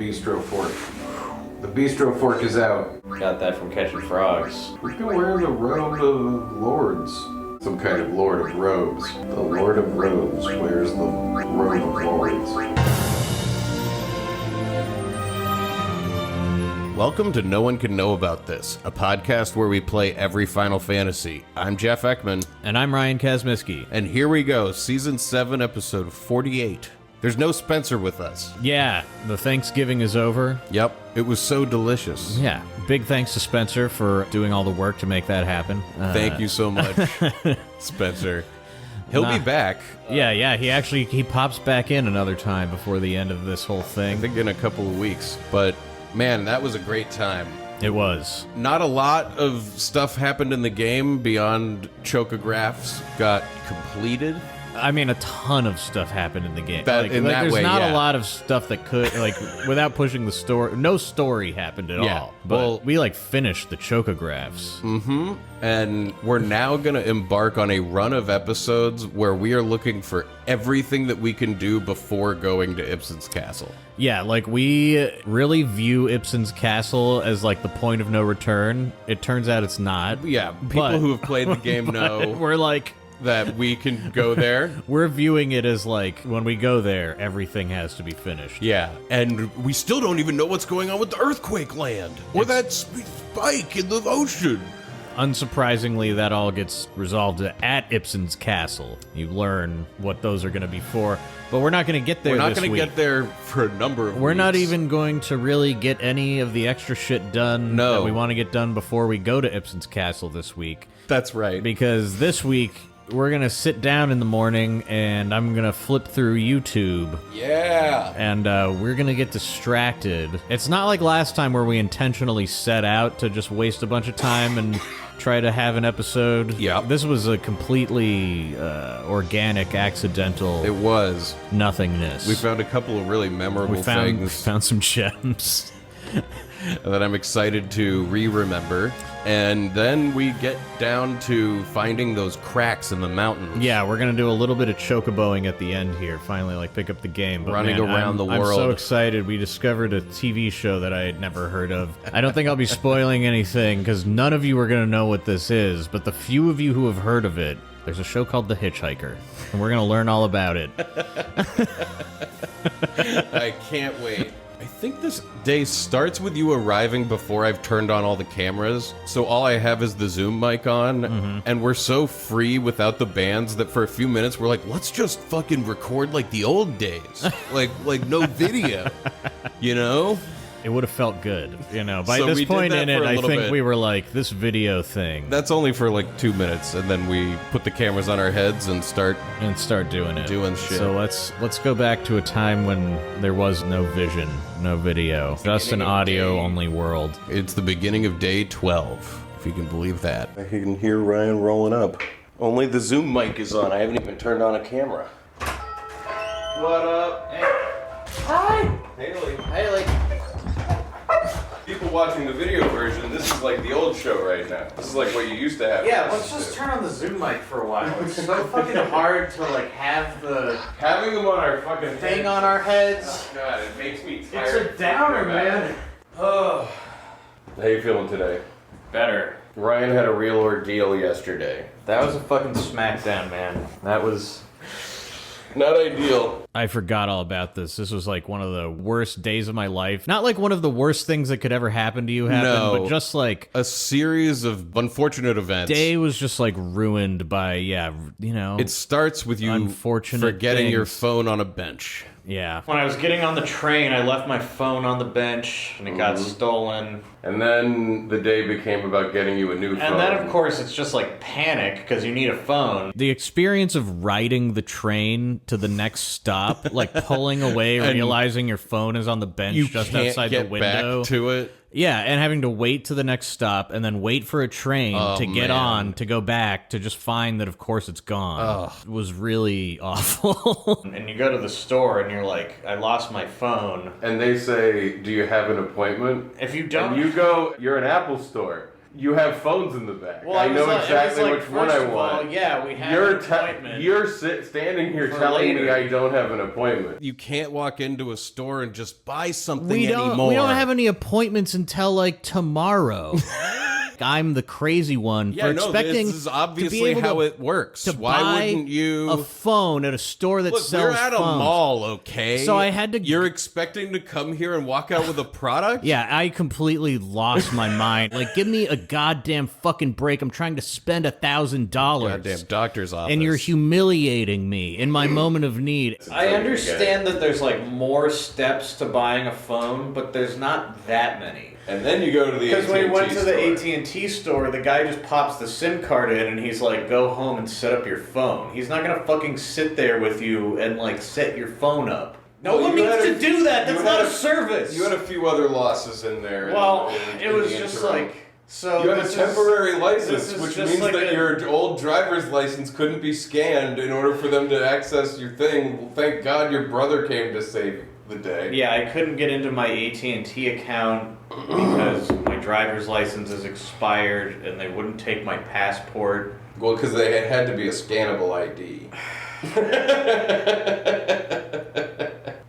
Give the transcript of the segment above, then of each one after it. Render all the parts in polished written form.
bistro fork. The bistro fork is out. Got that from catching frogs. We can wear the robe of lords. Some kind of lord of robes. The lord of robes wears the robe of lords. Welcome to No One Can Know About This, a podcast where we play every Final Fantasy. I'm Jeff Ekman. And I'm Ryan Kazmiski. And here we go, Season 7, Episode 48. There's no Spencer with us. Yeah, the Thanksgiving is over. Yep, it was so delicious. Yeah, big thanks to Spencer for doing all the work to make that happen. Thank you so much, Spencer. He'll be back. Yeah, he pops back in another time before the end of this whole thing. I think in a couple of weeks, but man, that was a great time. It was. Not a lot of stuff happened in the game beyond chocographs got completed. I mean, a ton of stuff happened in the game. There's not a lot of stuff that could, without pushing the story. No story happened at all. But we, finished the chocographs. Mm-hmm. And we're now going to embark on a run of episodes where we are looking for everything that we can do before going to Ibsen's castle. Yeah, we really view Ibsen's castle as, the point of no return. It turns out it's not. Yeah, people who have played the game know. We're that we can go there. We're viewing it as when we go there, everything has to be finished. Yeah, and we still don't even know what's going on with the earthquake land or that spike in the ocean. Unsurprisingly, that all gets resolved at Ibsen's castle. You learn what those are going to be for, but we're not going to get there. We're not going to get there for a number of weeks. We're not even going to really get any of the extra shit done that we want to get done before we go to Ibsen's castle this week. That's right. Because this week, we're going to sit down in the morning, and I'm going to flip through YouTube. Yeah. And we're going to get distracted. It's not like last time where we intentionally set out to just waste a bunch of time and try to have an episode. Yeah. This was a completely organic, accidental... It was. Nothingness. We found a couple of really memorable things. We found some gems. That I'm excited to re-remember. And then we get down to finding those cracks in the mountains. Yeah, we're going to do a little bit of chocoboing at the end here, finally, pick up the game. But running around the world. I'm so excited. We discovered a TV show that I had never heard of. I don't think I'll be spoiling anything, because none of you are going to know what this is, but the few of you who have heard of it, there's a show called The Hitchhiker, and we're going to learn all about it. I can't wait. I think this day starts with you arriving before I've turned on all the cameras, so all I have is the Zoom mic on, and we're so free without the bands that for a few minutes we're like, let's just fucking record like the old days, like no video, you know? It would have felt good, By So this point in it, I think bit. we were like, this video thing. That's only for 2 minutes, and then we put the cameras on our heads and start doing it. Doing shit. So let's go back to a time when there was no vision, no video, just an audio-only world. It's the beginning of day 12, if you can believe that. I can hear Ryan rolling up. Only the Zoom mic is on. I haven't even turned on a camera. What up? Hey. Hi! Haley. People watching the video version, this is like the old show right now. This is like what you used to have. Yeah, let's just turn on the Zoom mic for a while. It's so fucking hard to have the having them on our fucking thing heads. on our heads. Oh, God, it makes me tired. It's a downer, man. Oh. How you feeling today? Better. Ryan had a real ordeal yesterday. That was a fucking smackdown, man. That was not ideal. I forgot all about this. This was one of the worst days of my life. Not one of the worst things that could ever happen to you happened, but just a series of unfortunate events. Day was just ruined by, It starts with you forgetting your phone on a bench. Yeah. When I was getting on the train, I left my phone on the bench, and it got stolen. And then the day became about getting you a new phone. And then, of course, it's just panic, because you need a phone. The experience of riding the train to the next stop, pulling away, realizing your phone is on the bench just outside the window. Back to it. Yeah, and having to wait to the next stop and then wait for a train to get on, to go back, to just find that, of course, it's gone. It was really awful. And you go to the store and you're like, I lost my phone. And they say, do you have an appointment? If you don't... And you go, you're an Apple store. You have phones in the back. Well, I know exactly which one I want. Yeah, we have an appointment. You're standing here telling me I don't have an appointment. You can't walk into a store and just buy something anymore. We don't have any appointments until like tomorrow. I'm the crazy one for expecting this is obviously how it works. Why wouldn't you a phone at a store that sells phones? We're at a mall, okay? So I had to. You're expecting to come here and walk out with a product? Yeah, I completely lost my mind. Like, give me a goddamn fucking break. I'm trying to spend $1,000. Goddamn doctor's office. And you're humiliating me in my moment of need. I understand that there's like more steps to buying a phone, but there's not that many. And then you go to the Because when we went to the store. AT&T store, the guy just pops the SIM card in and he's like, go home and set up your phone. He's not going to fucking sit there with you and like set your phone up. No one needs to do that. That's not a service. You had a few other losses in there. Well, it was just like... So you had a temporary license, which means like that your old driver's license couldn't be scanned in order for them to access your thing. Well, thank God your brother came to save the day. Yeah, I couldn't get into my AT&T account because my driver's license is expired and they wouldn't take my passport. Well, because they had to be a scannable ID.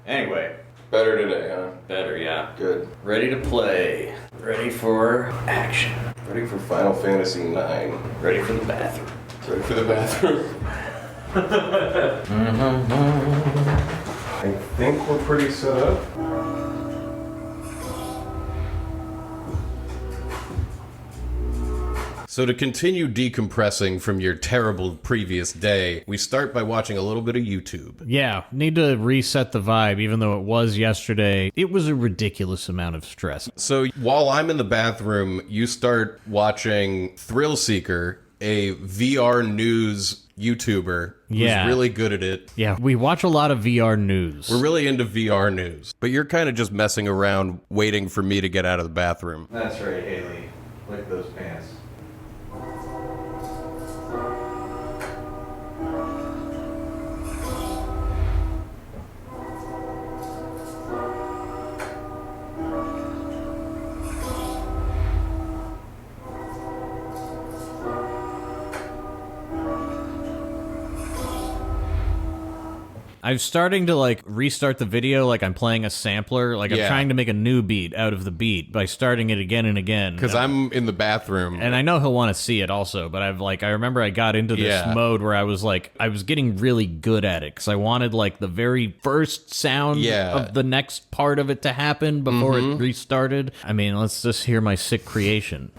Anyway. Better today, huh? Better, yeah. Good. Ready to play. Ready for action. Ready for Final Fantasy IX. Ready for the bathroom. Ready for the bathroom. I think we're pretty set up. So to continue decompressing from your terrible previous day, we start by watching a little bit of YouTube. Yeah, need to reset the vibe, even though it was yesterday. It was a ridiculous amount of stress. So while I'm in the bathroom, you start watching Thrill Seeker, a VR news YouTuber who's really good at it. Yeah, we watch a lot of VR news. We're really into VR news. But you're kind of just messing around waiting for me to get out of the bathroom. That's right, Haley. Like those pants. I'm starting to like restart the video like I'm playing a sampler. Like I'm trying to make a new beat out of the beat by starting it again and again. Because I'm in the bathroom. And I know he'll want to see it also, but I remember I got into this mode where I was getting really good at it because I wanted like the very first sound of the next part of it to happen before it restarted. I mean, let's just hear my sick creation.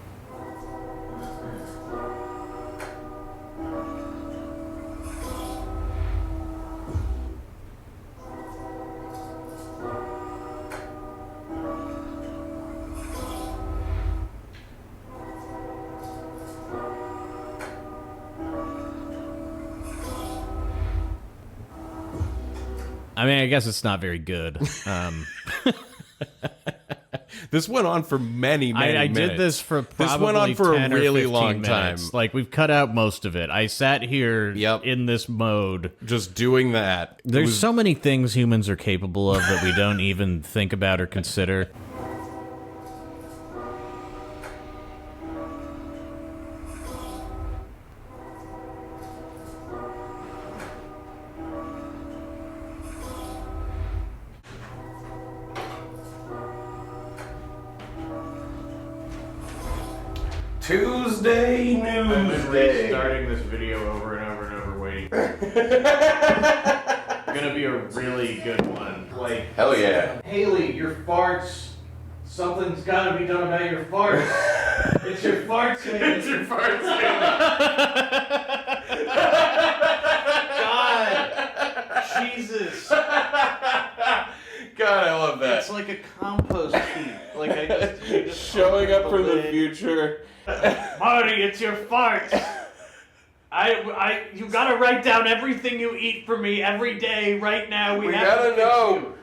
I mean, I guess it's not very good. This went on for many minutes. I did this for probably this went on for 10 a really or 15 long minutes. time. Like, we've cut out most of it. I sat here in this mode. Just doing that. There's so many things humans are capable of that we don't even think about or consider. Tuesday news day. Starting this video over and over and over, waiting. Gonna be a really good one. Like, hell yeah. Haley, your farts. Something's gotta be done about your farts. It's your farts, Haley. It's your farts, God. Jesus. God, I love that. It's like a compost heap. Like you just showing up from the future. Marty, it's your farts. You gotta write down everything you eat for me every day right now. We have gotta know.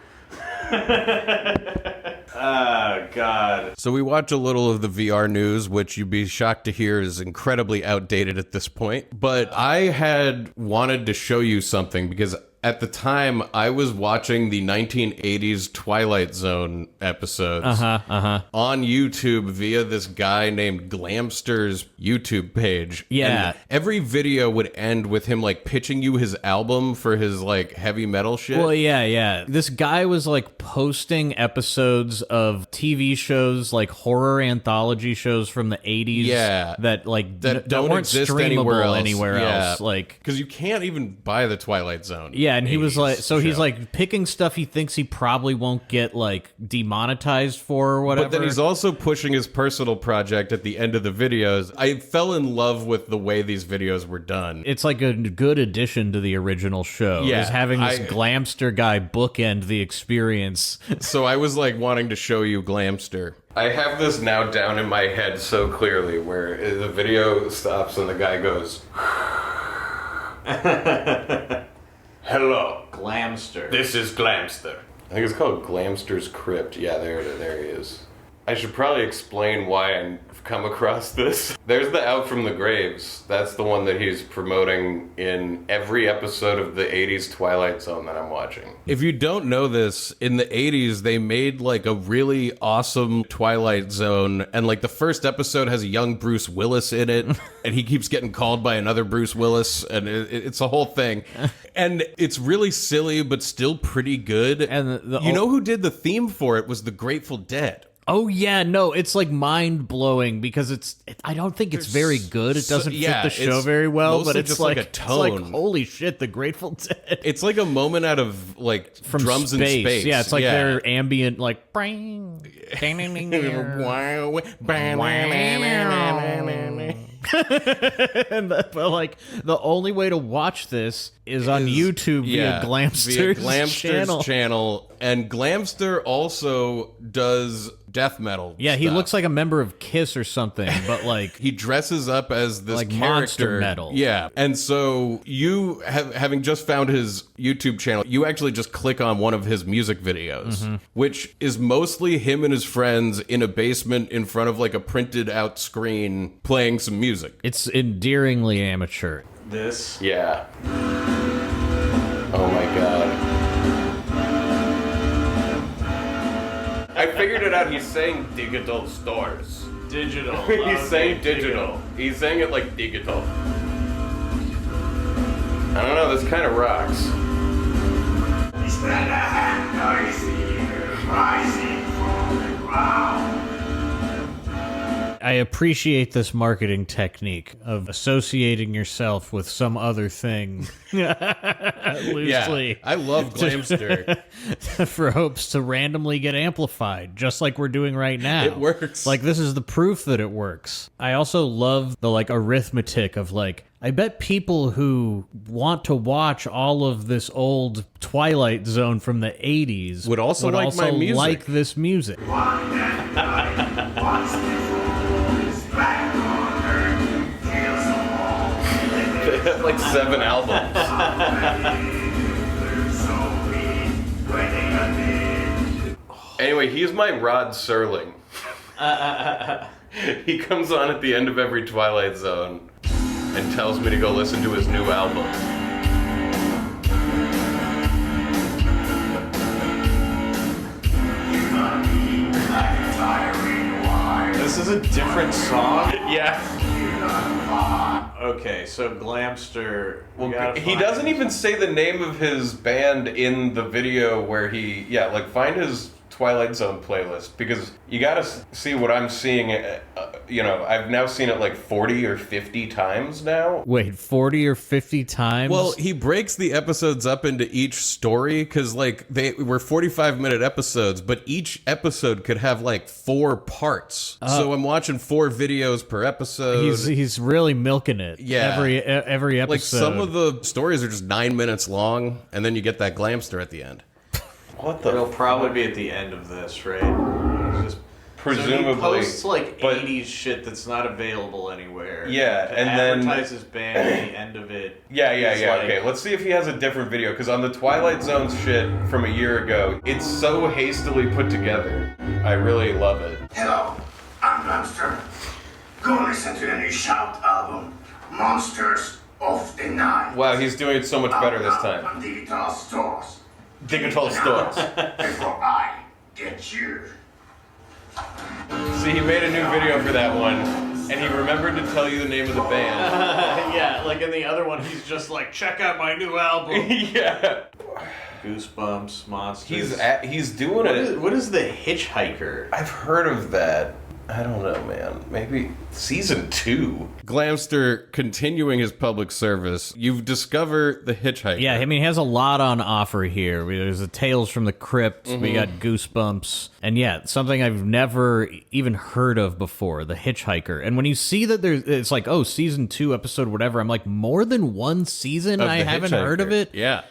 Oh, God. So we watch a little of the VR news, which you'd be shocked to hear is incredibly outdated at this point. But I had wanted to show you something because at the time, I was watching the 1980s Twilight Zone episodes on YouTube via this guy named Glamster's YouTube page. Yeah. And every video would end with him, like, pitching you his album for his, like, heavy metal shit. Well, yeah. This guy was, like, posting episodes of TV shows, like horror anthology shows from the 80s. Yeah. That, like, that don't weren't exist streamable anywhere else. Like, because you can't even buy the Twilight Zone. yeah, and he was like, so he's show. like picking stuff he thinks he probably won't get like demonetized for or whatever. But then he's also pushing his personal project at the end of the videos. I fell in love with the way these videos were done. It's like a good addition to the original show. Yeah, is having this Glamster guy bookend the experience. So I was like wanting to show you Glamster. I have this now down in my head so clearly where the video stops and the guy goes, "Hello, Glamster. this is Glamster." I think it's called Glamster's Crypt. Yeah, there he is. I should probably explain why I've come across this. There's the Out from the Graves. That's the one that he's promoting in every episode of the 80s Twilight Zone that I'm watching. If you don't know this, in the 80s, they made like a really awesome Twilight Zone, and like the first episode has a young Bruce Willis in it, and he keeps getting called by another Bruce Willis, and it's a whole thing. And it's really silly, but still pretty good. And you know who did the theme for it was the Grateful Dead. Oh yeah, no, it's like mind blowing because I don't think it's very good. It doesn't fit the show very well, but it's just like a tone. It's like holy shit, the Grateful Dead. It's like a moment out of like From drums in space. Yeah, it's like their ambient like bang, but like the only way to watch this is on YouTube via Glamster's channel. And Glamster also does death metal. Yeah, he stuff. looks like a member of Kiss or something, but like he dresses up as this like character. monster metal. Yeah, and so you having just found his YouTube channel, you actually just click on one of his music videos, which is mostly him and his friends in a basement in front of like a printed out screen playing some music. It's endearingly amateur. This? Yeah. Oh my god. I figured it out. He's saying digital stores. Digital. He's saying digital. He's saying it like digital. I don't know, this kind of rocks. Spread a hand noisy, rising from the ground. I appreciate this marketing technique of associating yourself with some other thing loosely. Yeah, I love Glamster. For hopes to randomly get amplified, just like we're doing right now. It works. Like, this is the proof that it works. I also love the, like, arithmetic of, like, I bet people who want to watch all of this old Twilight Zone from the 80s would also like my music. Like this music. One dead night, once before, is back on earth, kills them all. They have like 7 albums. Anyway, he's my Rod Serling. He comes on at the end of every Twilight Zone and tells me to go listen to his new album. This is a different song? Yeah. Okay, so Glamster... He doesn't even say the name of his band in the video where he... Yeah, like, find his Twilight Zone playlist, because you gotta see what I'm seeing. You know, I've now seen it like 40 or 50 times now. Wait, 40 or 50 times? Well, he breaks the episodes up into each story, because like they were 45-minute episodes, but each episode could have like 4 parts. So I'm watching 4 videos per episode. He's really milking it. Yeah. Every episode. Like some of the stories are just 9 minutes long, and then you get that Glamster at the end. What the? It'll probably be at the end of this, right? Just presumably. So he posts like but, 80s shit that's not available anywhere. Yeah, to and advertise his band at the end of it. Yeah. Like, okay, let's see if he has a different video, because on the Twilight Zone shit from a year ago, it's so hastily put together. I really love it. Hello, I'm Glamster. Go listen to the new Shout album, Monsters of the night. Wow, he's doing it so much better this time. On digital stores. Digital stores. Before I get you. See, he made a new video for that one, and he remembered to tell you the name of the band. Yeah, like in the other one, he's just like, check out my new album. Yeah. Goosebumps, monsters. He's doing it. What is the Hitchhiker? I've heard of that. I don't know, man. Maybe season 2. Glamster continuing his public service. You've discovered the Hitchhiker. Yeah, I mean, he has a lot on offer here. There's the Tales from the Crypt. We got Goosebumps. And yeah, something I've never even heard of before, the Hitchhiker. And when you see that it's like, oh, season 2, episode whatever, I'm like, more than one season and I haven't heard of it? Yeah.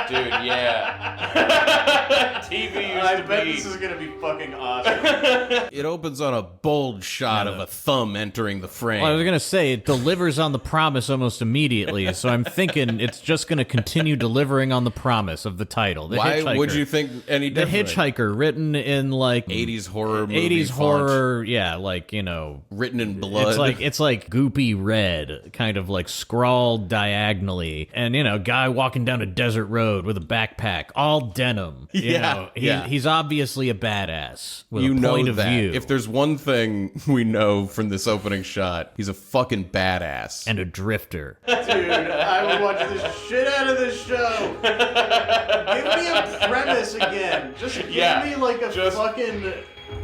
Dude, yeah. TV used I to bet be. this is gonna be fucking awesome. It opens on a bold shot of a thumb entering the frame. Well, I was going to say, it delivers on the promise almost immediately, so I'm thinking it's just going to continue delivering on the promise of the title. The Why Hitchhiker. would you think any The different? Hitchhiker, written in like 80s horror movie 80s font, horror, yeah, like, you know, written in blood. it's like goopy red, kind of like scrawled diagonally, and you know, guy walking down a desert road with a backpack, all denim. You Yeah, know, yeah. He's obviously a badass with You a know point of that. view. If there's one thing we know from this opening shot, he's a fucking badass. and a drifter. Dude, I would watch the shit out of this show. Give me a premise again. Just give me like a fucking...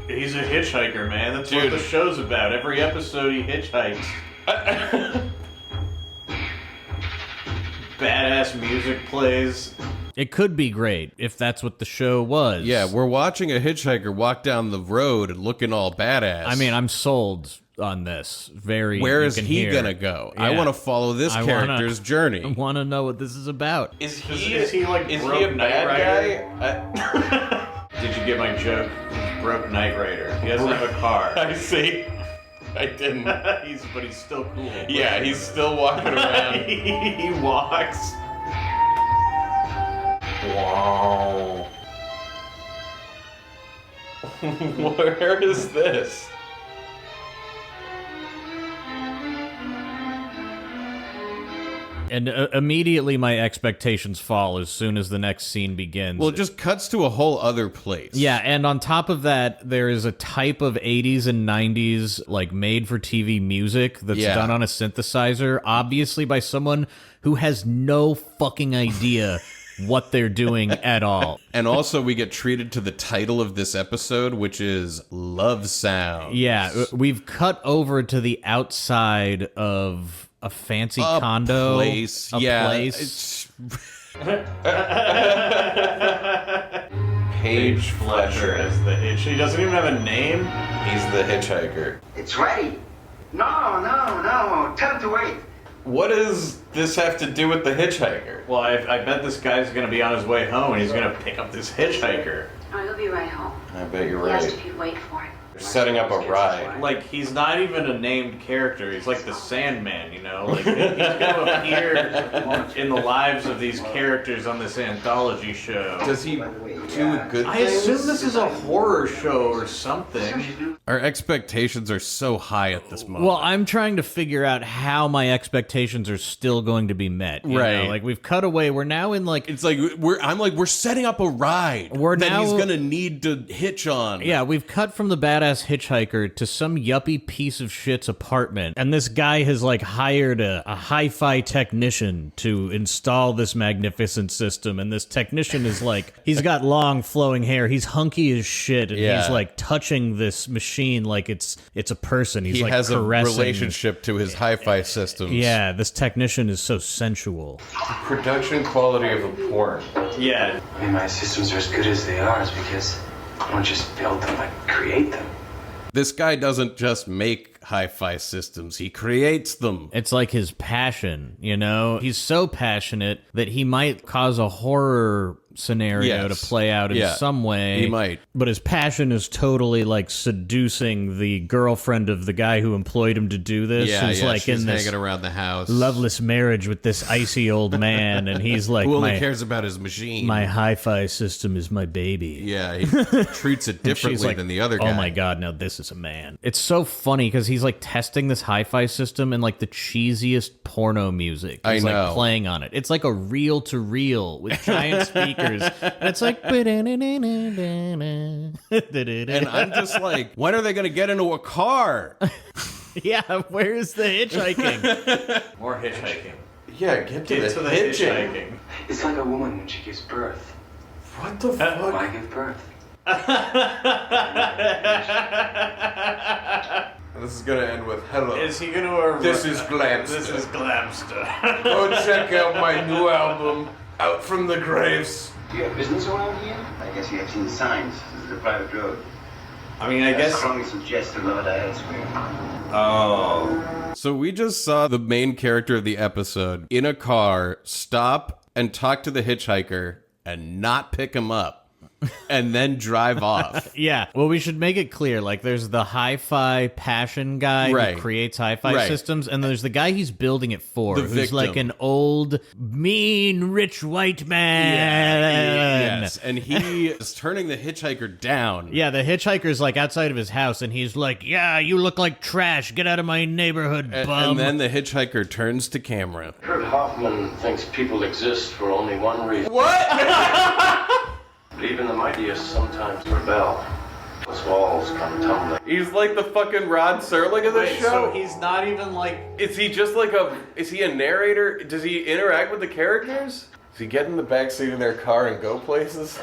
He's a hitchhiker, man. That's what Dude. the show's about. Every episode he hitchhikes. Badass music plays. It could be great if that's what the show was. Yeah, we're watching a hitchhiker walk down the road and looking all badass. I mean, I'm sold on this. Very. where you is can he hear. gonna go? I Yeah. want to follow this I wanna- character's I journey. want to know what this is about. Is he like broke Knight Rider? Did you get my joke? Broke Knight Rider. He doesn't have a car. I see. I didn't. But he's still cool. Yeah, he's still walking around. He walks. Wow. Where is this? And immediately my expectations fall as soon as the next scene begins. Well, it just cuts to a whole other place. Yeah, and on top of that, there is a type of 80s and 90s, like, made-for-TV music that's done on a synthesizer, obviously by someone who has no fucking idea what they're doing at all. And also, we get treated to the title of this episode, which is Love Sounds. Yeah, we've cut over to the outside of a fancy condo. Place. A yeah. place. Paige Fletcher as the hitch. He doesn't even have a name. He's the hitchhiker. It's ready. No. Tell him to wait. What does this have to do with the hitchhiker? Well, I bet this guy's gonna be on his way home and he's gonna pick up this hitchhiker. Oh, he'll be right home. I bet you're He asked right. if you'd wait for him. They're setting up a ride. Like, he's not even a named character. He's like the Sandman, you know? Like, he's gonna appear in the lives of these characters on this anthology show. Does he do good I things? assume this is a horror show or something. Our expectations are so high at this moment. Well, I'm trying to figure out how my expectations are still going to be met. You Right. know? Like, we've cut away. We're now in, like... it's like we're setting up a ride. We're that now- he's gonna need to hitch on. Yeah, we've cut from the badass hitchhiker to some yuppie piece of shit's apartment, and this guy has like hired a hi-fi technician to install this magnificent system, and this technician is like, he's got long flowing hair, he's hunky as shit, and Yeah. he's like touching this machine like it's a person. He's he like has caressing. a relationship to his hi-fi systems. Yeah, this technician is so sensual. Production quality of a porn. Yeah. I mean, my systems are as good as they are is because I don't just build them, I create them. This guy doesn't just make hi-fi systems, he creates them. It's like his passion, you know? He's so passionate that he might cause a horror scenario Yes. to play out in Yeah. some way. He might. But his passion is totally like seducing the girlfriend of the guy who employed him to do this. Yeah, who's yeah, like she's in this hanging around the house. loveless marriage with this icy old man, and he's like, Who only cares about his machine. my hi-fi system is my baby. Yeah, he treats it She's differently like, than the other guy. oh my god, now this is a man. It's so funny because he's like testing this hi-fi system and like the cheesiest porno music I is know. like playing on it. It's like a reel-to-reel with giant speakers, and it's like. And I'm just like, when are they going to get into a car? Yeah, where's the hitchhiking? More hitchhiking. Yeah, get to Get to the hitchhiking. It's like a woman when she gives birth. What the fuck? Why give birth? This is going to end with, hello. Is he gonna? This is Glamster. This is Glamster. Go check out my new album, Out from the Graves. Do you have business around here? I guess you have seen the signs. This is a private road. I mean, I guess. Strongly suggest a lower elsewhere. Oh. So we just saw the main character of the episode in a car stop and talk to the hitchhiker and not pick him up. And then drive off. Yeah. Well, we should make it clear. Like, there's the hi-fi passion guy Right. who creates hi-fi Right. systems, and there's the guy he's building it for, The who's victim. like an old, mean, rich white man. Yes, and he is turning the hitchhiker down. Yeah, the hitchhiker's like outside of his house, and he's like, "Yeah, you look like trash. Get out of my neighborhood, And, bum." and then the hitchhiker turns to camera. Kurt Hoffman thinks people exist for only one reason. What? But even the mightiest sometimes rebel. Those walls come tumbling. He's like the fucking Rod Serling of the Wait, show. so he's not even like. Is he just like is he a narrator? Does he interact with the characters? Does he get in the backseat of their car and go places?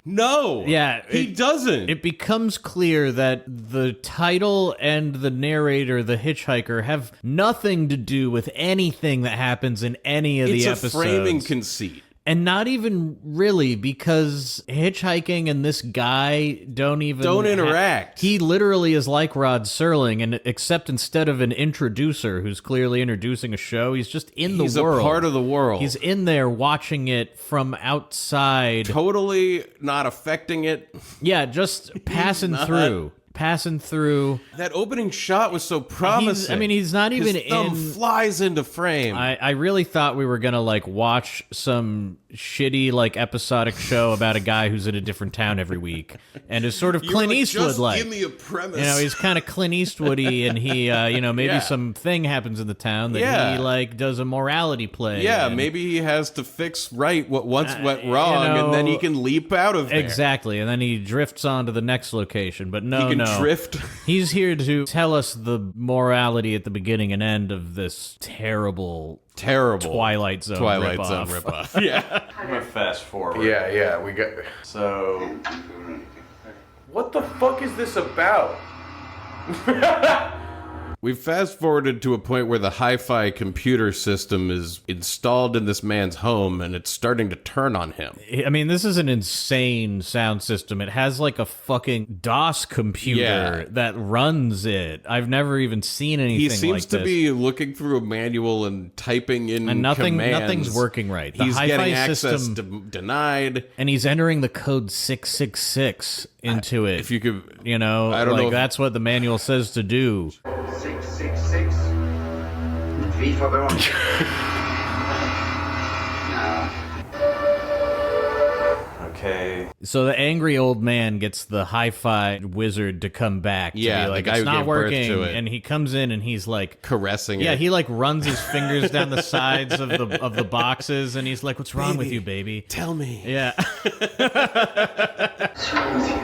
No. Yeah, He doesn't. It becomes clear that the title and the narrator, the hitchhiker, have nothing to do with anything that happens in any of it's the a episodes. framing conceit. And not even really, because hitchhiking and this guy don't interact. He literally is like Rod Serling, and except instead of an introducer who's clearly introducing a show, he's just in the world. He's a part of the world. He's in there watching it from outside. Totally not affecting it. Yeah, just passing through. That opening shot was so promising. He's not even His thumb flies into frame. I really thought we were gonna like watch some shitty like episodic show about a guy who's in a different town every week and is sort of You were Clint like, Eastwood just like. give me a premise. You know, he's kind of Clint Eastwoody, and he, maybe Yeah. something happens in the town that Yeah. he like does a morality play. Yeah, and- maybe he has to fix right what once went wrong, and then he can leap out of there. Exactly, and then he drifts on to the next location. But no, He can no, drift. He's here to tell us the morality at the beginning and end of this terrible Twilight Zone ripoff. ripoff. Yeah. I'm gonna fast forward. Yeah, we got. So. What the fuck is this about? We've fast forwarded to a point where the hi-fi computer system is installed in this man's home and it's starting to turn on him. I mean, this is an insane sound system. It has like a fucking DOS computer that runs it. I've never even seen anything He like seems this. to be looking through a manual and typing in And commands. nothing's working right. The He's hi-fi getting access system- denied. And he's entering the code 666 into it. If you could, You know, I don't know if- that's what the manual says to do. 666. 3 for Veronica. Now, Okay. So the angry old man gets the hi-fi wizard to come back. To Yeah, be the like, guy it's who not gave birth working. to it. And he comes in and he's like, caressing yeah, it. he like runs his fingers down the sides of the boxes, and he's like, "What's wrong with you, baby?" Tell me. Yeah. What's wrong with you?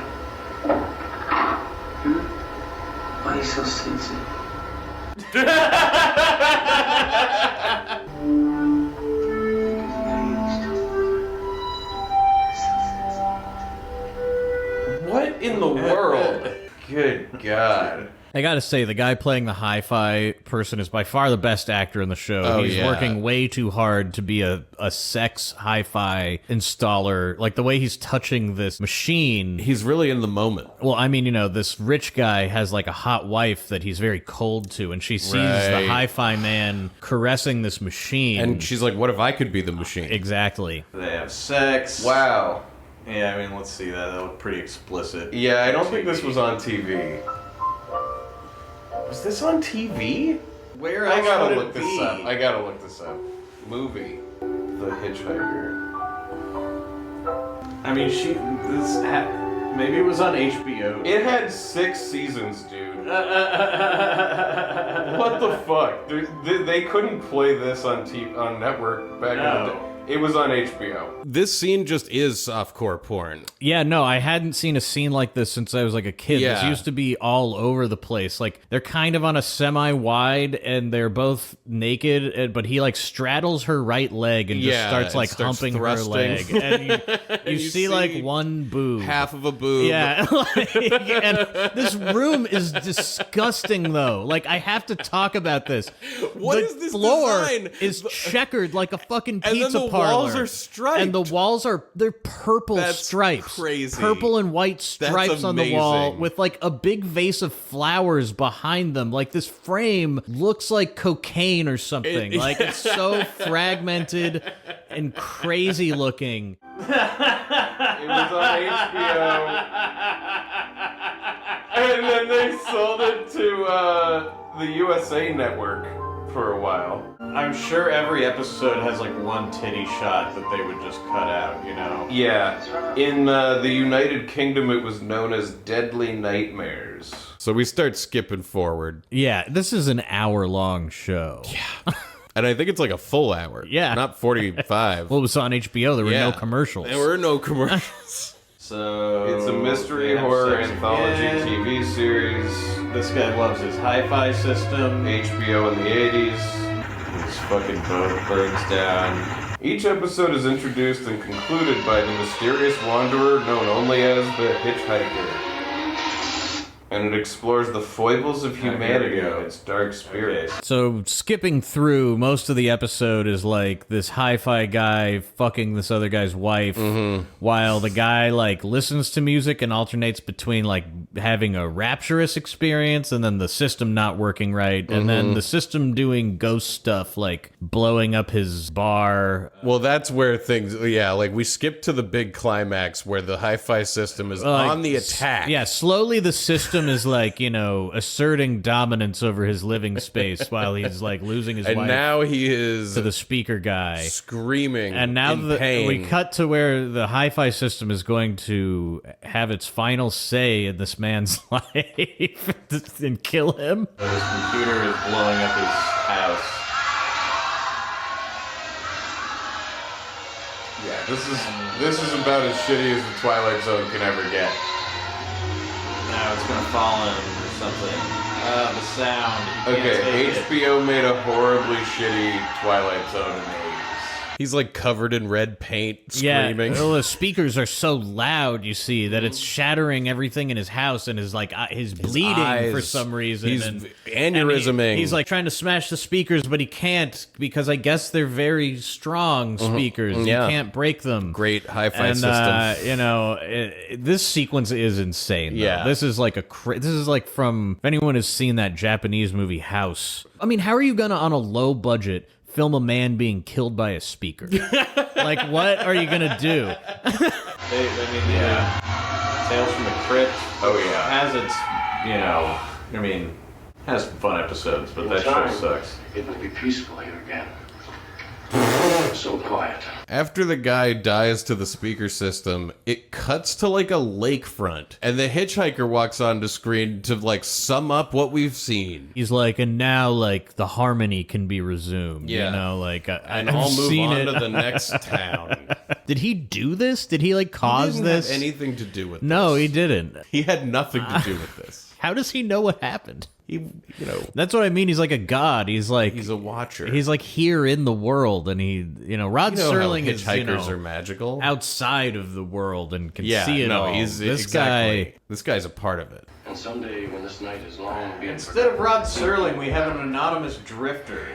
Why are you so sensitive? What in the world? Good God. I gotta say, the guy playing the hi-fi person is by far the best actor in the show. Oh, He's yeah. working way too hard to be a sex hi-fi installer. Like, the way he's touching this machine. He's really in the moment. Well, I mean, this rich guy has like a hot wife that he's very cold to, and she sees the Right. hi-fi man caressing this machine. And she's like, what if I could be the machine? Exactly. They have sex. Wow. Yeah, I mean, let's see that. That looked pretty explicit. Yeah, I don't think this was on TV. Was this on TV? Where I else gotta would look it this be? up. I gotta look this up. Movie. The Hitchhiker. I mean, maybe it was on HBO. It had 6 seasons, dude. What the fuck? They couldn't play this on on network back in the day. It was on HBO. This scene just is softcore porn. Yeah, no, I hadn't seen a scene like this since I was like a kid. Yeah. This used to be all over the place. Like, they're kind of on a semi-wide, and they're both naked, but he like straddles her right leg and just Yeah, starts and like starts humping thrusting. her leg. And you You see like see one boob. Half of a boob. Yeah, and this room is disgusting, though. Like, I have to talk about this. What the is this floor design? is checkered like a fucking And pizza then the parlor. walls are striped. And the walls they're purple That's stripes. crazy. Purple and white stripes on the wall amazing. with like a big vase of flowers behind them. Like, this frame looks like cocaine or something. Like, it's so fragmented and crazy looking. It was on HBO. And then they sold it to the USA Network for a while. I'm sure every episode has like one titty shot that they would just cut out, you know? Yeah. In the United Kingdom, it was known as Deadly Nightmares. So we start skipping forward. Yeah, this is an hour-long show. Yeah. And I think it's like a full hour. Yeah. Not 45. Well, it was on HBO. There were Yeah. no commercials. There were no commercials. So It's a mystery they have horror sex anthology again. TV series. This guy loves his hi-fi system. HBO in the 80s. His fucking boat burns down. Each episode is introduced and concluded by the mysterious wanderer known only as the Hitchhiker. And it explores the foibles of humanity here we go. and its dark spirits. So, skipping through, most of the episode is like this hi-fi guy fucking this other guy's wife, while the guy like listens to music and alternates between like having a rapturous experience and then the system not working right, and then the system doing ghost stuff like blowing up his bar. Well, that's where things, like we skip to the big climax where the hi-fi system is Like, on the attack. Yeah, slowly the system is like, asserting dominance over his living space while he's like losing his And wife now he is to the speaker guy. screaming And now in pain. we cut to where the hi-fi system is going to have its final say in this man's life and kill him. His computer is blowing up his house. Yeah, this is about as shitty as the Twilight Zone can ever get. Now it's gonna fall in or something. The sound. You can't Okay, take it. HBO made a horribly shitty Twilight Zone in the 80s. He's like covered in red paint, screaming. Yeah, well, the speakers are so loud, you see, that it's shattering everything in his house, and his like he's bleeding for eyes. some reason. He's and aneurysming. he's like trying to smash the speakers, but he can't because I guess they're very strong speakers. Yeah. You can't break them. Great hi-fi And system. this sequence is insane. Though. Yeah. This is like this is like from if anyone has seen that Japanese movie House. I mean, how are you gonna on a low budget film a man being killed by a speaker? Like, what are you gonna do? Tales from the Crypt. Oh, yeah. Has its, has fun episodes, but that show sucks. It will be peaceful here again. So quiet. After the guy dies to the speaker system, it cuts to like a lakefront, and the hitchhiker walks onto screen to like sum up what we've seen. He's like, and now like the harmony can be resumed. Yeah. I've And I'll move seen on it. to the next town. Did he do this? Did he like cause He didn't this? have anything to do with No, this. he didn't. He had nothing to do with this. How does he know what happened? He, That's what I mean. He's like a god. He's a watcher. He's like here in the world, and Rod Serling is hitchhikers are magical outside of the world and can yeah, see it no, all. He's this exactly. This guy's a part of it. And someday, when this night is long, and Instead of Rod Serling, we have an anonymous drifter.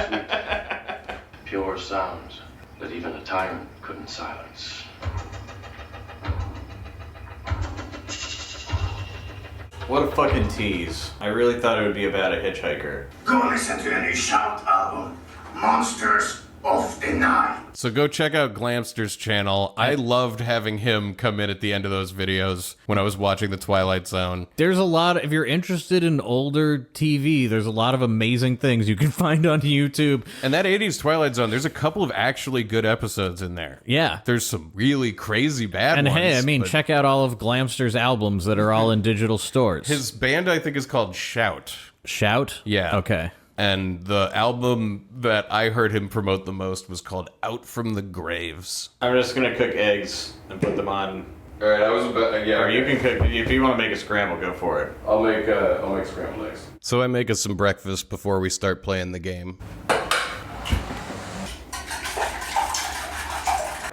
sweet, pure sounds that even a tyrant couldn't silence. What a fucking tease. I really thought it would be about a hitchhiker. Go listen to the new Shout album, Monsters of the Night. So go check out Glamster's channel. I loved having him come in at the end of those videos when I was watching The Twilight Zone. There's a lot, if you're interested in older TV, there's a lot of amazing things you can find on YouTube. And that 80s Twilight Zone, there's a couple of actually good episodes in there. Yeah. There's some really crazy bad And ones. hey, I mean, but check out all of Glamster's albums that are all in digital stores. his band, I think, is called Shout. Shout? Yeah. Okay. And the album that I heard him promote the most was called Out from the Graves. I'm just gonna cook eggs and put them on. All right, I was about yeah. Or you can cook if you want to make a scramble. Go for it. I'll make scrambled eggs. So I make us some breakfast before we start playing the game.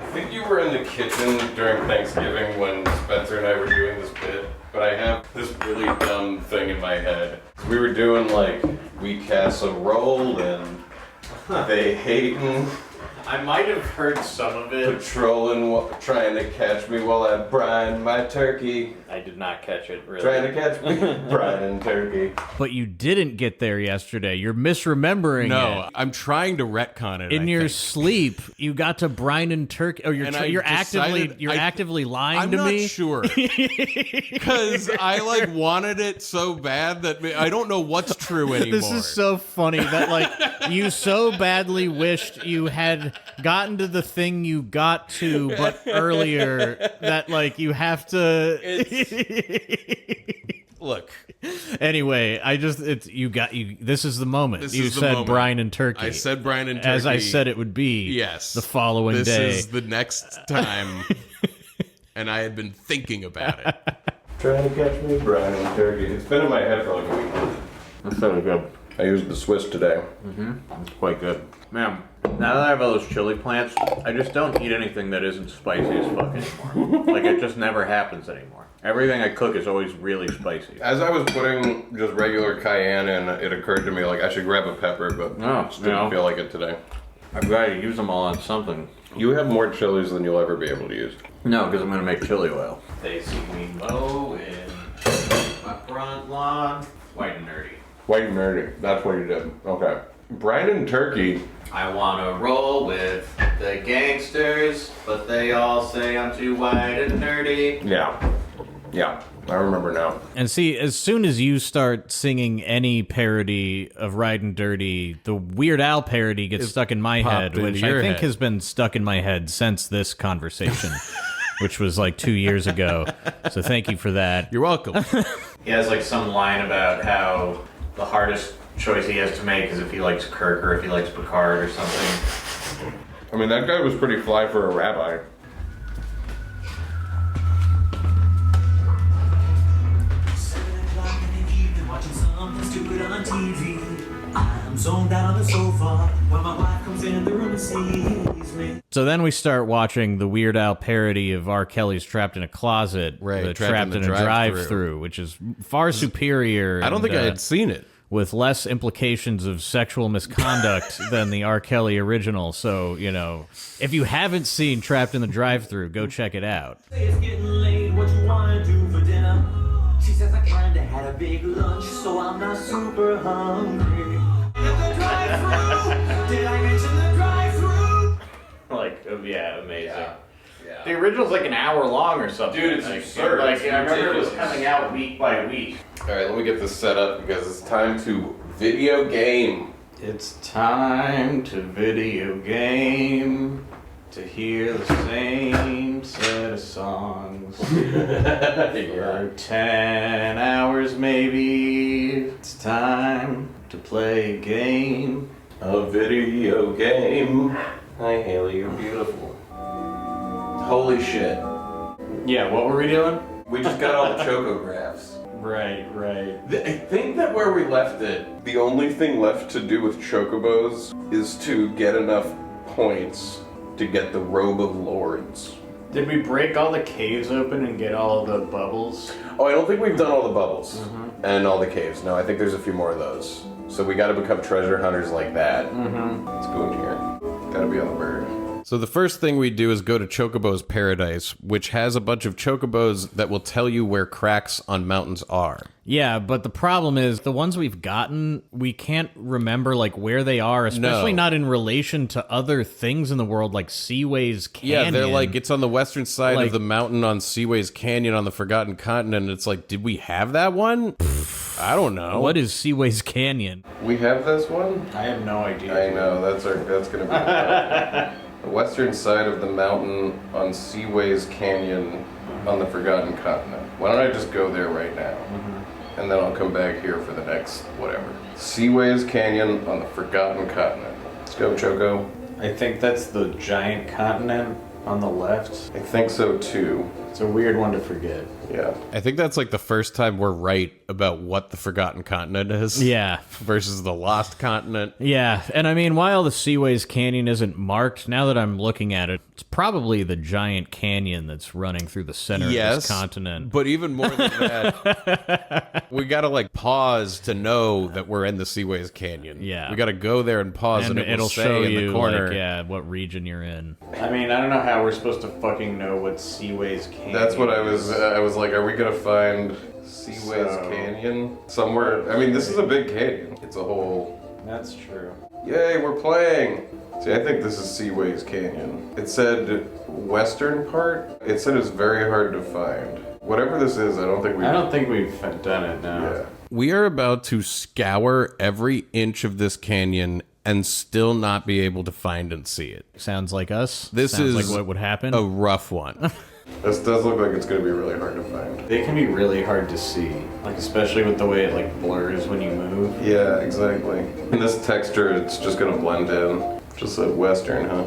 I think you were in the kitchen during Thanksgiving when Spencer and I were doing this bit, but I have this really dumb thing in my head. We were doing like we casserole and they hating. I might have heard some of it. Patrolling, trying to catch me while I brine my turkey. I did not catch it, really. Trying to catch me brining turkey. But you didn't get there yesterday. You're misremembering it. No, I'm trying to retcon it. In your sleep, you got to brine and turkey. Oh, And I you're decided- actively lying I'm to not me. sure because I like wanted it so bad that I don't know what's true anymore. This is so funny that like you so badly wished you had gotten to the thing you got to, but earlier that like you have to. Look, Anyway, this is the moment. This You is the said moment. brine and turkey. I said brine and turkey. As I said it would be. Yes. The following this day. This is the next time, and I had been thinking about it. Trying to catch me brine and turkey. It's been in my head for like a week. That's really good. I used the Swiss today. It's quite good. Man, now that I have all those chili plants, I just don't eat anything that isn't spicy as fuck anymore. Like, it just never happens anymore. Everything I cook is always really spicy. As I was putting just regular cayenne in, it occurred to me like I should grab a pepper, but just didn't feel like it today. I've got to use them all on something. You have more chilies than you'll ever be able to use. No, because I'm going to make chili oil. They see me mow in my front lawn. White and nerdy. White and nerdy. That's what you did. Okay. Brine and turkey. I wanna roll with the gangsters, but they all say I'm too white and nerdy. Yeah. I remember now. And see, as soon as you start singing any parody of Ride and Dirty, the Weird Al parody gets stuck in my head, into which I your think head. has been stuck in my head since this conversation, which was like 2 years ago. So thank you for that. You're welcome. He has like some line about how the hardest choice he has to make is if he likes Kirk or if he likes Picard or something. I mean, that guy was pretty fly for a rabbi. 7 o'clock in the evening, watching something stupid on TV. I'm zoned out on the sofa when my wife comes in the room and sees me. So then we start watching the Weird Al parody of R. Kelly's Trapped in a Closet, Right, the Trapped in a the Drive-Thru. Drive-Thru, which is far superior. I don't think I and, had seen it. with less implications of sexual misconduct than the R. Kelly original. So, if you haven't seen Trapped in the Drive-Thru, go check it out. Say it's getting late, what you wanna do for dinner? She says I kinda had a big lunch, so I'm not super hungry. At the drive-thru, did I mention the drive-thru? Like, yeah, amazing. Yeah. The original's like an hour long or something. Dude, it's like, absurd. Like, It's I remember it was ridiculous. coming out week by week. All right, let me get this set up because it's time to video game. It's time to video game, to hear the same set of songs for 10 hours maybe. It's time to play a game, a video game. Hi Haley, you're beautiful. Holy shit. Yeah, what were we doing? We just got all the chocographs. Right. I think that where we left it, the only thing left to do with chocobos is to get enough points to get the Robe of Lords. Did we break all the caves open and get all of the bubbles? Oh, I don't think we've done all the bubbles and all the caves. No, I think there's a few more of those. So we gotta become treasure hunters like that. Let's go in here. Gotta be on the bird. So the first thing we do is go to Chocobo's Paradise, which has a bunch of chocobos that will tell you where cracks on mountains are. Yeah, but the problem is the ones we've gotten, we can't remember like where they are, especially not in relation to other things in the world like Seaway's Canyon. Yeah, they're like, it's on the western side of the mountain on Seaway's Canyon on the Forgotten Continent. It's like, did we have that one? I don't know. What is Seaway's Canyon? We have this one? I have no idea. I know, that's gonna be the western side of the mountain on Seaway's Canyon on the Forgotten Continent. Why don't I just go there right now? And then I'll come back here for the next whatever. Seaway's Canyon on the Forgotten Continent. Let's go, Choco. I think that's the giant continent on the left. I think so too. It's a weird one to forget. Yeah. I think that's like the first time we're right about what the Forgotten Continent is. Yeah. Versus the Lost Continent. Yeah, and I mean, while the Seaway's Canyon isn't marked, now that I'm looking at it, it's probably the giant canyon that's running through the center of this continent. But even more than that, we gotta like pause to know that we're in the Seaway's Canyon. Yeah. We gotta go there and pause and it'll say show in you the corner. like, what region you're in. I mean, I don't know how we're supposed to fucking know what Seaway's Canyon That's what I is. was like, are we gonna find Seaway's Canyon somewhere? I mean, this is a big canyon. It's a whole... That's true. Yay, we're playing! See, I think this is Seaway's Canyon. It said western part. It said it's very hard to find. Whatever this is, I don't think we've done it now. Yeah. We are about to scour every inch of this canyon and still not be able to find and see it. Sounds like us. This Sounds is like what would happen. A rough one. This does look like it's going to be really hard to find. They can be really hard to see, like especially with the way it like blurs when you move. Yeah, exactly. And this texture, it's just going to blend in. Just like western, huh?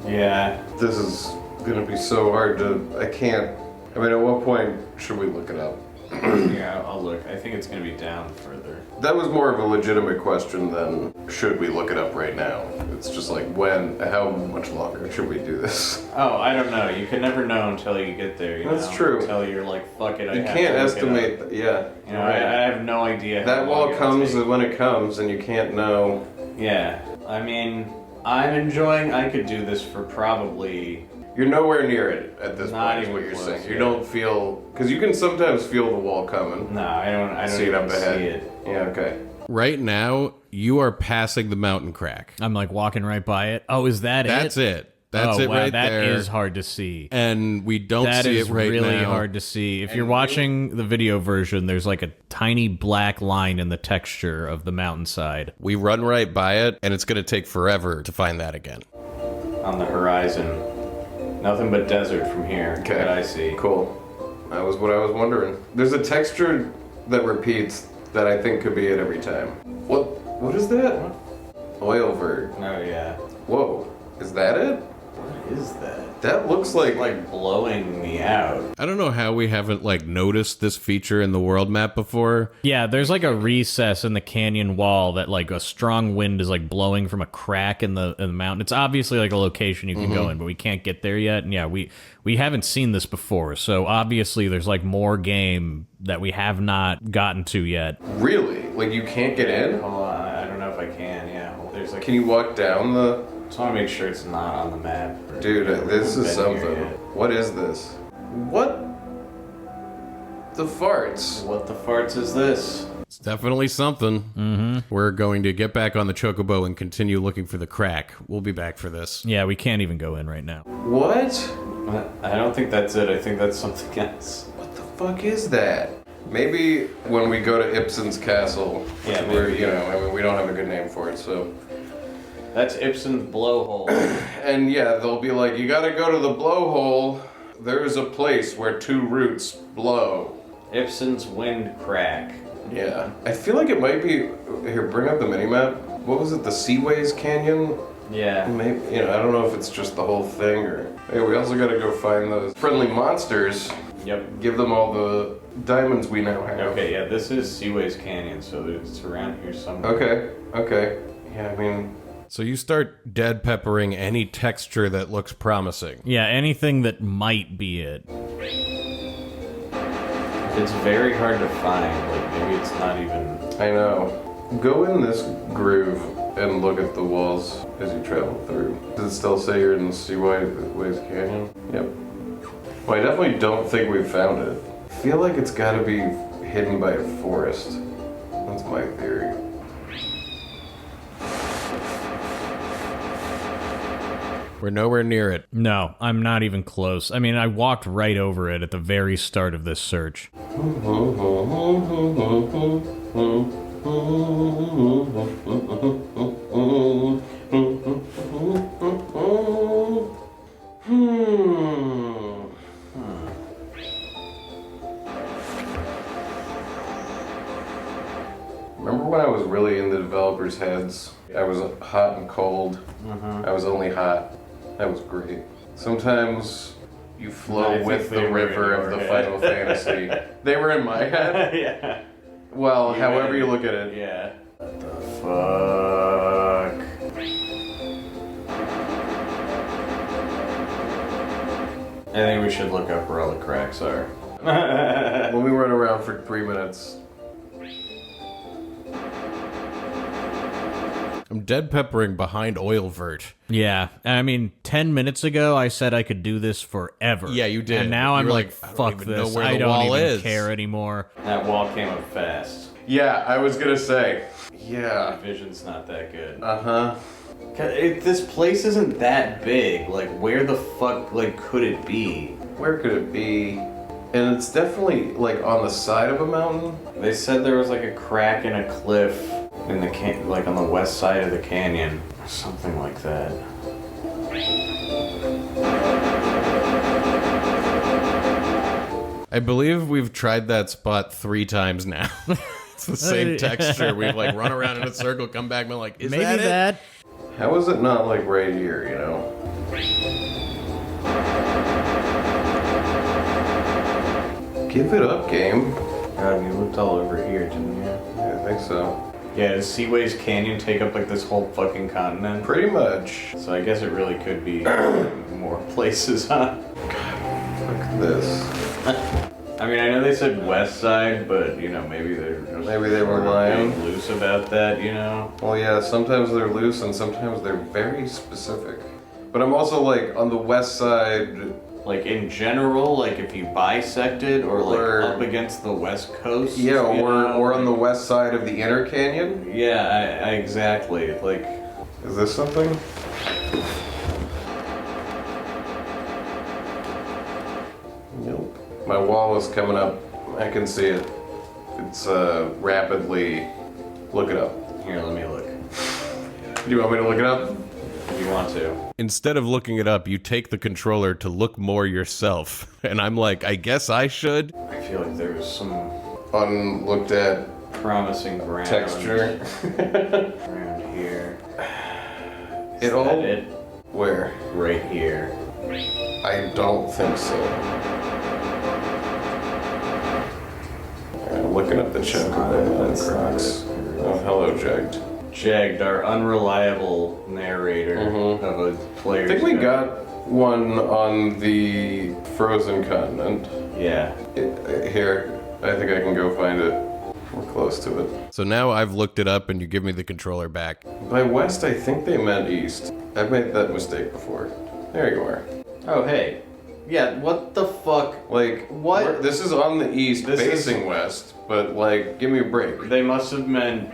Yeah. This is going to be so hard to... I mean, at what point should we look it up? Yeah, I'll look. I think it's going to be down further. That was more of a legitimate question than should we look it up right now. It's just like how much longer should we do this? Oh, I don't know. You can never know until you get there. That's true. Until you're like, fuck it. You can't estimate. Yeah. You know, I have no idea. That wall comes when it comes, and you can't know. Yeah. I mean, I'm enjoying. I could do this for probably. You're nowhere near it at this point, is what you're close, saying. yeah. You don't feel... Because you can sometimes feel the wall coming. No, I don't see it up ahead. see it. Yeah, okay. Right now, you are passing the mountain crack. I'm like walking right by it. Oh, is that That's it. That's it wow, right that there. is hard to see. And we don't That see is it right really now. hard to see. If you're watching the video version, there's like a tiny black line in the texture of the mountainside. We run right by it, and it's going to take forever to find that again. On the horizon. Nothing but desert from here. Okay. That I see. Cool. That was what I was wondering. There's a texture that repeats that I think could be it every time. What is that? Oil vert. Oh yeah. Whoa. Is that it? What is that? That looks like blowing me out. I don't know how we haven't like noticed this feature in the world map before. Yeah, there's like a recess in the canyon wall that like a strong wind is like blowing from a crack in the mountain. It's obviously like a location you can go in, but we can't get there yet. And yeah, we haven't seen this before, so obviously there's like more game that we have not gotten to yet. Really? Like you can't get in? Hold on, I don't know if I can. Yeah. Well, there's like. Can you walk down the... Just want to make sure it's not on the map. Dude, this is Been something. here yet. What is this? What the farts? What the farts is this? It's definitely something. Mm-hmm. We're going to get back on the chocobo and continue looking for the crack. We'll be back for this. Yeah, we can't even go in right now. What? I don't think that's it. I think that's something else. What the fuck is that? Maybe when we go to Ibsen's castle, Yeah, where, maybe. you know, I mean, we don't have a good name for it, so... That's Ibsen's blowhole. And yeah, they'll be like, you gotta go to the blowhole. There's a place where two roots blow. Ibsen's wind crack. Yeah. I feel like it might be... Here, bring up the minimap. What was it, the Seaways Canyon? Yeah. Maybe, you know, I don't know if it's just the whole thing or... Hey, we also gotta go find those friendly monsters. Yep. Give them all the diamonds we now have. Okay, yeah, this is Seaways Canyon, so it's around here somewhere. Okay. Yeah, I mean... So you start dead peppering any texture that looks promising. Yeah, anything that might be it. It's very hard to find. Like, maybe it's not even... I know. Go in this groove and look at the walls as you travel through. Does it still say you're in Seaways Canyon? Yep. Well, I definitely don't think we've found it. I feel like it's gotta be hidden by a forest. That's my theory. We're nowhere near it. No, I'm not even close. I mean, I walked right over it at the very start of this search. Remember when I was really in the developers' heads? I was hot and cold. I was only hot. That was great. Sometimes you flow with the river of the Final Fantasy. They were in my head? Yeah. Well, however you look at it. Yeah. What the fuck? I think we should look up where all the cracks are. When we run around for 3 minutes. I'm dead peppering behind oil vert. Yeah, I mean, 10 minutes ago I said I could do this forever. Yeah, you did. And now I'm were like, I don't fuck even this. know where I the don't wall even is. care anymore. That wall came up fast. Yeah, I was gonna say. Yeah. Vision's not that good. Uh-huh. This place isn't that big. Like, where the fuck, like, could it be? Where could it be? And it's definitely, like, on the side of a mountain. They said there was, like, a crack in a cliff in the like, on the west side of the canyon. Something like that. I believe we've tried that spot 3 times now. It's the same texture. We've, like, run around in a circle, come back, and been like, is Maybe that it? that. How is it not, like, right here, you know? Give it up, game. God, you looked all over here, didn't you? Yeah, I think so. Yeah, does Seaways Canyon take up, like, this whole fucking continent? Pretty much. So I guess it really could be more places, huh? Look at this. I mean, I know they said west side, but, you know, maybe they're just Maybe they were lying. being loose about that, you know? Well, yeah, sometimes they're loose and sometimes they're very specific. But I'm also, like, on the west side... Like, in general, like, if you bisect it, or, like, Or- up against the west coast? Yeah, you know? or on the west side of the inner canyon. Yeah, I exactly. Like... Is this something? Nope. My wall is coming up. I can see it. It's rapidly... Look it up. Here, let me look. Do you want me to look it up? If you want to. Instead of looking it up, you take the controller to look more yourself. And I'm like, I guess I should. I feel like there was some Unlooked at promising ground. texture. Around here. It Is all... that it? Where? Right here. I don't think so. I'm looking up the chunk of the Crocs. Oh, hello, Jagged. Jagged, our unreliable narrator Mhm. of a player. I think we got one on the frozen continent. Yeah. Here, I think I can go find it. We're close to it. So now I've looked it up and you give me the controller back. By west, I think they meant east. I've made that mistake before. There you are. Oh, hey. Yeah, what the fuck? Like, What? This is on the east, This is- facing west, but like, give me a break. They must have meant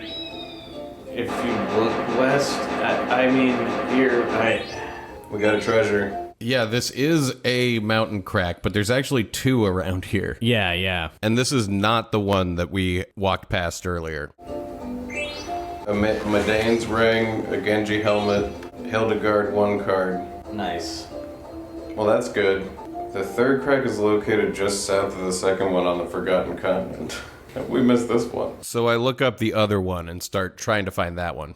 if you look west. I mean, here, We got a treasure. Yeah, this is a mountain crack, but there's actually 2 around here. Yeah, yeah. And this is not the one that we walked past earlier. A Medane's ring, a Genji helmet, Hildegard 1 card. Nice. Well, that's good. The 3rd crack is located just south of the 2nd one on the Forgotten Continent. We missed this one. So I look up the other one and start trying to find that one.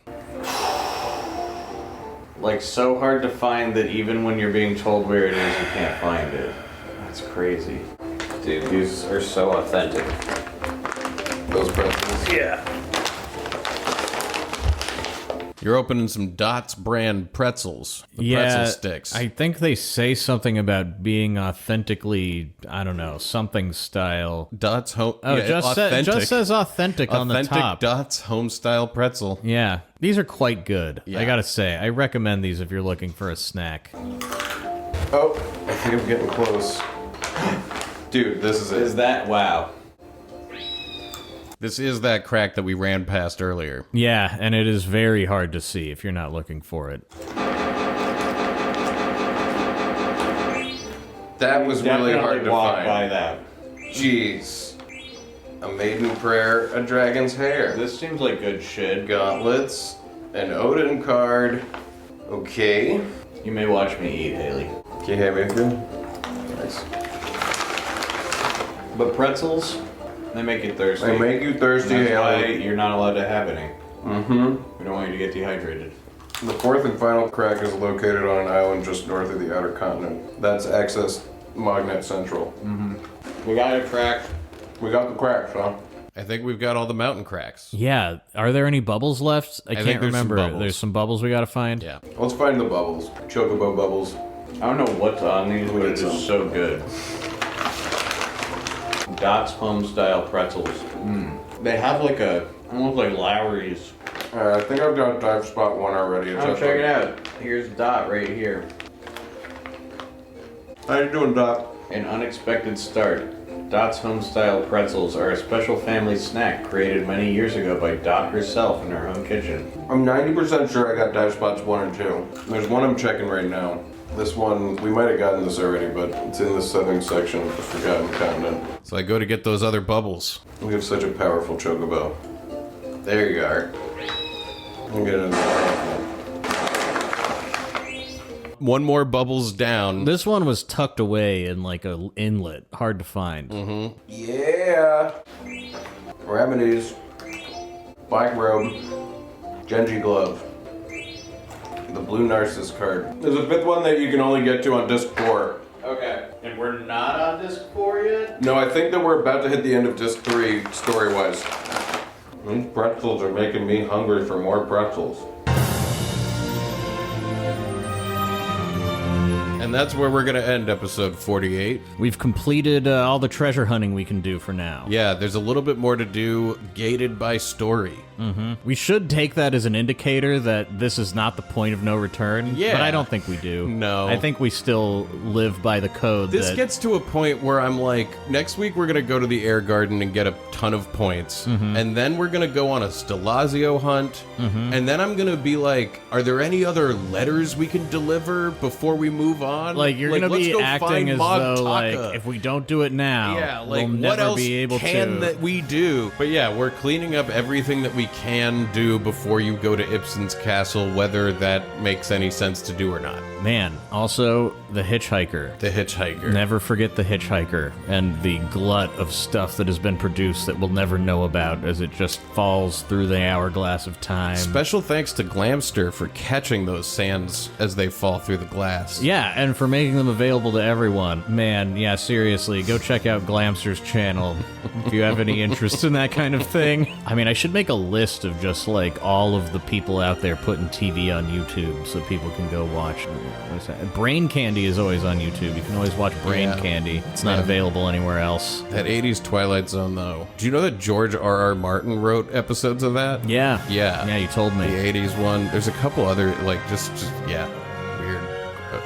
Like, so hard to find that even when you're being told where it is, you can't find it. That's crazy. dude. These are so authentic. Those pretzels. Yeah. You're opening some Dots brand pretzels. The pretzel sticks. I think they say something about being authentically, I don't know, something style. Dots home. Oh, yeah, just says authentic on the top. Authentic Dots home style pretzel. Yeah, these are quite good. Yeah. I gotta say, I recommend these if you're looking for a snack. Oh, I think I'm getting close. Dude, this is it. Is that wow? This is that crack that we ran past earlier. Yeah, and it is very hard to see if you're not looking for it. That was really hard to walk find. by that. Jeez. A maiden prayer, a dragon's hair. This seems like good shit. Gauntlets, an Odin card. Okay. You may watch me eat, Haley. Can you have anything? Nice. But pretzels, they make you thirsty. They make you thirsty, And that's why Haley. you're not allowed to have any. Mm-hmm. We don't want you to get dehydrated. The fourth and final crack is located on an island just north of the outer continent. That's Access Magnet Central. We got it cracked. We got the cracks, huh? I think we've got all the mountain cracks. Yeah, are there any bubbles left? I think can't there's some remember. bubbles. There's some bubbles we gotta find. Yeah. Let's find the bubbles. Chocobo bubbles. I don't know what's on these, but it's just so good. Dots home style pretzels. They have like almost like Lowry's. I think I've got dive spot 1 already. Oh, check it out. Here's Dot right here. How you doing, Doc? An unexpected start. Dot's home style pretzels are a special family snack created many years ago by Dot herself in her home kitchen. I'm 90% sure I got dive spots 1 and 2. There's one I'm checking right now. This one, we might have gotten this already, but it's in the southern section of the Forgotten Continent. So I go to get those other bubbles. We have such a powerful chocobo. There you are. I'm getting one more bubbles down. This one was tucked away in like a inlet, hard to find. Yeah. Remedies. Black robe. Genji glove. The blue Narcissus card. There's a 5th one that you can only get to on disc 4. Okay. And we're not on disc 4 yet? No, I think that we're about to hit the end of disc 3 story-wise. These pretzels are making me hungry for more pretzels. And that's where we're gonna end episode 48. We've completed all the treasure hunting we can do for now. Yeah, there's a little bit more to do, gated by story. We should take that as an indicator that this is not the point of no return. Yeah. But I don't think we do. No. I think we still live by the code This that... gets to a point where I'm like, next week we're gonna go to the Air Garden and get a ton of points, and then we're gonna go on a Stelazio hunt, and then I'm gonna be like, are there any other letters we can deliver before we move on? Like, you're gonna let's be go acting find as Mog though, Taka. like, if we don't do it now, Yeah, like we'll what never else be able can to. that we do? But yeah, we're cleaning up everything that we can do before you go to Ibsen's castle, whether that makes any sense to do or not. Man, also, the Hitchhiker. The Hitchhiker. Never forget the Hitchhiker and the glut of stuff that has been produced that we'll never know about as it just falls through the hourglass of time. Special thanks to Glamster for catching those sands as they fall through the glass. Yeah, and for making them available to everyone. Man, yeah, seriously, go check out Glamster's channel if you have any interest in that kind of thing. I mean, I should make a list of just like all of the people out there putting TV on YouTube so people can go watch. What is that? Brain Candy is always on YouTube. You can always watch Brain Yeah. Candy. It's not Yeah. available anywhere else. That 80s Twilight Zone, though. Do you know that George R.R. Martin wrote episodes of that? Yeah. Yeah. Yeah, you told me. The 80s one. There's a couple other, like, just yeah. Weird.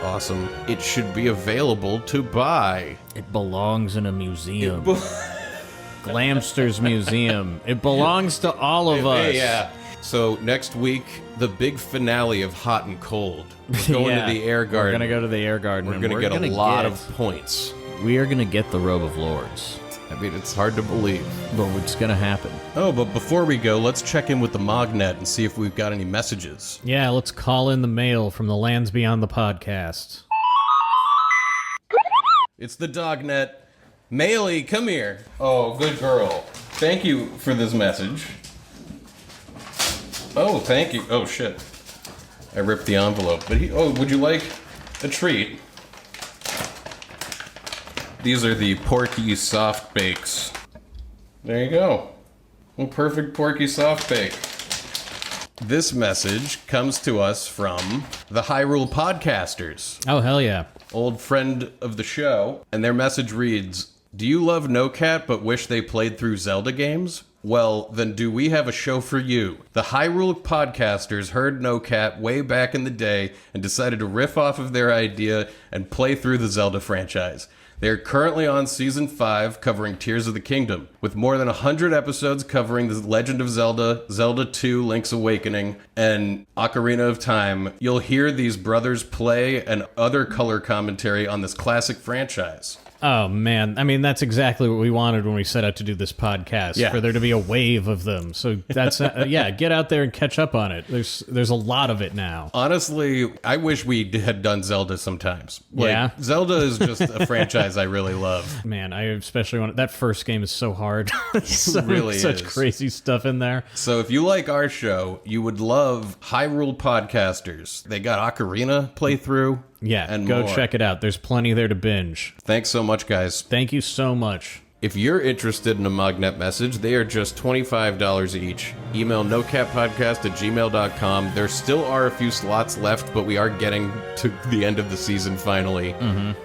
Awesome. It should be available to buy. It belongs in a museum. Glamster's museum. It belongs to all of us. Yeah. So next week, the big finale of Hot and Cold. We're going Yeah. to the Air Garden. We're gonna go to the Air Garden. We're and going to get a lot of points. We are gonna get the Robe of Lords. I mean, it's hard to believe. But it's gonna happen. Oh, but before we go, let's check in with the Mognet and see if we've got any messages. Yeah, let's call in the mail from the lands beyond the podcast. It's the Dognet. Mailey, come here. Oh, good girl. Thank you for this message. Oh, thank you. Oh, shit. I ripped the envelope. But would you like a treat? These are the Porky Soft Bakes. There you go. A perfect Porky Soft Bake. This message comes to us from the Hyrule Podcasters, Oh, hell yeah. old friend of the show, and their message reads, "Do you love No Cat but wish they played through Zelda games? Well, then do we have a show for you? The Hyrule Podcasters heard No Cat way back in the day and decided to riff off of their idea and play through the Zelda franchise. They are currently on Season 5, covering Tears of the Kingdom, with more than 100 episodes covering The Legend of Zelda, Zelda 2, Link's Awakening, and Ocarina of Time. You'll hear these brothers play and other color commentary on this classic franchise." Oh, man. I mean, that's exactly what we wanted when we set out to do this podcast, Yeah. for there to be a wave of them. So that's, yeah, get out there and catch up on it. There's a lot of it now. Honestly, I wish we had done Zelda sometimes. Yeah? Zelda is just a franchise I really love. Man, I especially want that first game is so hard. really such is. crazy stuff in there. So if you like our show, you would love Hyrule Podcasters. They got Ocarina playthrough. Yeah, and go more. check it out. There's plenty there to binge. Thanks so much, guys. Thank you so much. If you're interested in a Magnet message, they are just $25 each. Email nocatpodcast@gmail.com. There still are a few slots left, but we are getting to the end of the season finally.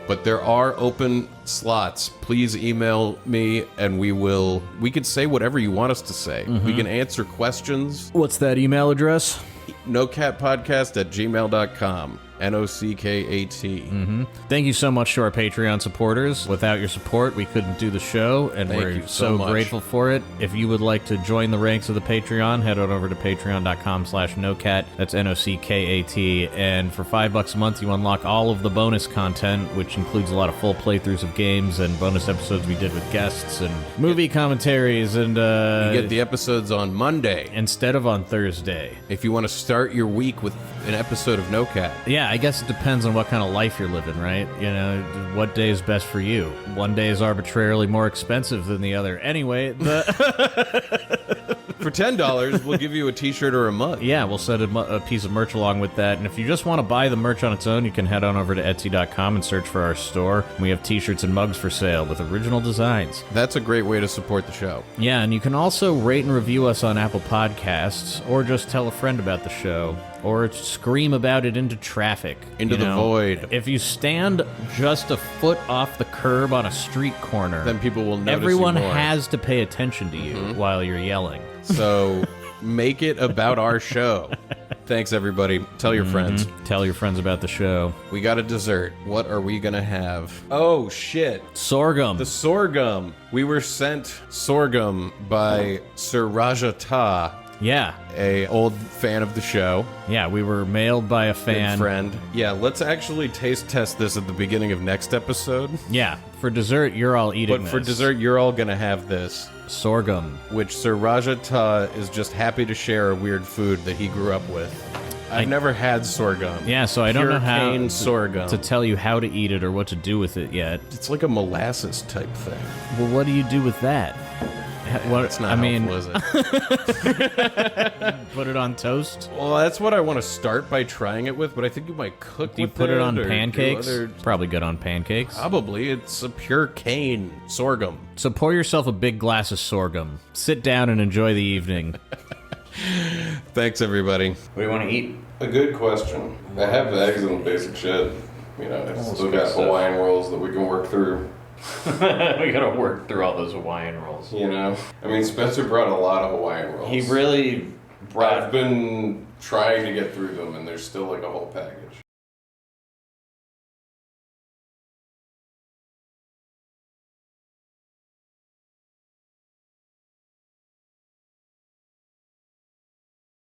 But there are open slots. Please email me and we can say whatever you want us to say. We can answer questions. What's that email address? nocatpodcast@gmail.com. NOCKAT. Thank you so much to our Patreon supporters. Without your support, we couldn't do the show, and Thank we're you so much. grateful for it. If you would like to join the ranks of the Patreon, head on over to patreon.com/nocat. That's NOCKAT. And for $5 a month, you unlock all of the bonus content, which includes a lot of full playthroughs of games and bonus episodes we did with guests and movie commentaries. And You get the episodes on Monday. instead of on Thursday. If you want to start your week with an episode of No Cat. Yeah, I guess it depends on what kind of life you're living, right? You know, what day is best for you. One day is arbitrarily more expensive than the other. Anyway, For $10, we'll give you a t-shirt or a mug. yeah, we'll send a piece of merch along with that. And if you just want to buy the merch on its own, you can head on over to Etsy.com and search for our store. We have t-shirts and mugs for sale with original designs. That's a great way to support the show. Yeah, and you can also rate and review us on Apple Podcasts, or just tell a friend about the show, or scream about it into traffic. Into you the know? void. If you stand just a foot off the curb on a street corner, Then people will notice everyone you more. has to pay attention to you while you're yelling. So make it about our show. Thanks, everybody. Tell your friends. Tell your friends about the show. We got a dessert. What are we gonna have? Oh, shit. Sorghum. The sorghum. We were sent sorghum by Sir Rajata, Yeah. a old fan of the show. Yeah, we were mailed by a Good fan. friend. Yeah, let's actually taste test this at the beginning of next episode. Yeah, for dessert, you're all eating But for this. dessert, you're all gonna have this. Sorghum. Which Sir Rajata is just happy to share a weird food that he grew up with. I've never had sorghum. Yeah, so I don't Pure know how cane sorghum. to tell you how to eat it or what to do with it yet. It's like a molasses type thing. Well, what do you do with that? What, It's not helpful, is it? put it on toast? Well, that's what I want to start by trying it with, but I think you might cook Do you with put it on or do pancakes? other- Probably good on pancakes. Probably. It's a pure cane sorghum. So pour yourself a big glass of sorghum. Sit down and enjoy the evening. Thanks, everybody. What do you want to eat? A good question. I have eggs and basic shit. You know, I've still good got stuff. Hawaiian rolls that we can work through. We gotta work through all those Hawaiian rolls. You know? I mean, Spencer brought a lot of Hawaiian rolls. He really brought I've been trying to get through them, and there's still like a whole package.